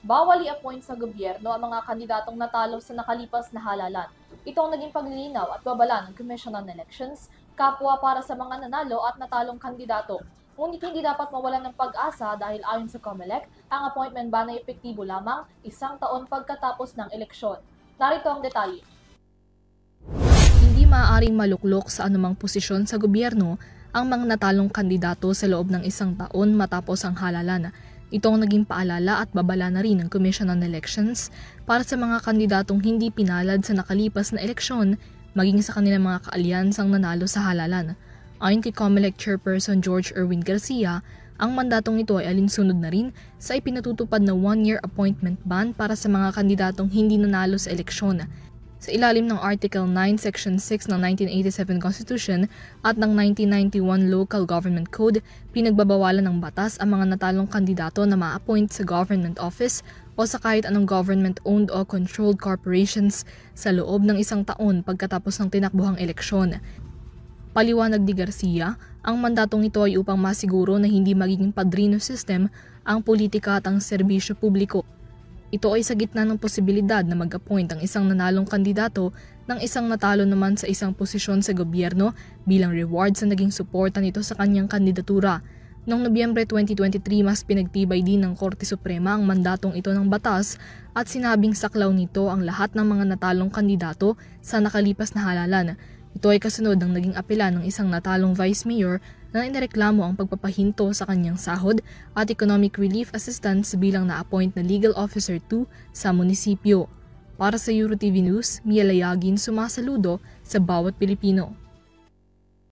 bawal i-appoint sa gobyerno ang mga kandidatong natalo sa nakalipas na halalan. Ito ang naging paglilinaw at babala ng Commission on Elections, kapwa para sa mga nanalo at natalong kandidato. Ngunit hindi dapat mawalan ng pag-asa dahil ayon sa COMELEC, ang appointment ban ay epektibo lamang 1 taon pagkatapos ng eleksyon. Narito ang detalye. Hindi maaaring maluklok sa anumang posisyon sa gobyerno ang mga natalong kandidato sa loob ng 1 taon matapos ang halalan. Ito ang naging paalala at babala na rin ng Commission on Elections para sa mga kandidatong hindi pinalad sa nakalipas na eleksyon maging sa kanilang mga kaalyansang nanalo sa halalan. Ayon kay COMELEC Chairperson George Erwin Garcia, ang mandatong ito ay alinsunod na rin sa ipinatutupad na 1-year appointment ban para sa mga kandidatong hindi nanalo sa eleksyon. Sa ilalim ng Article 9, Section 6 ng 1987 Constitution at ng 1991 Local Government Code, pinagbabawalan ng batas ang mga natalong kandidato na ma-appoint sa government office o sa kahit anong government-owned o controlled corporations sa loob ng 1 taon pagkatapos ng tinakbuhang eleksyon. Paliwanag ni Garcia, ang mandatong ito ay upang masiguro na hindi magiging padrino system ang politika at ang serbisyo publiko. Ito ay sa gitna ng posibilidad na mag-appoint ang isang nanalong kandidato ng isang natalo naman sa isang posisyon sa gobyerno bilang reward sa naging suporta nito sa kanyang kandidatura. Noong Nobyembre 2023, mas pinagtibay din ng Korte Suprema ang mandatong ito ng batas at sinabing saklaw nito ang lahat ng mga natalong kandidato sa nakalipas na halalan. Ito ay kasunod ng naging apela ng isang natalong vice mayor na inireklamo ang pagpapahinto sa kanyang sahod at economic relief assistance bilang na-appoint na legal officer 2 sa munisipyo. Para sa EuroTV News, Mia Layagin sumasaludo sa bawat Pilipino.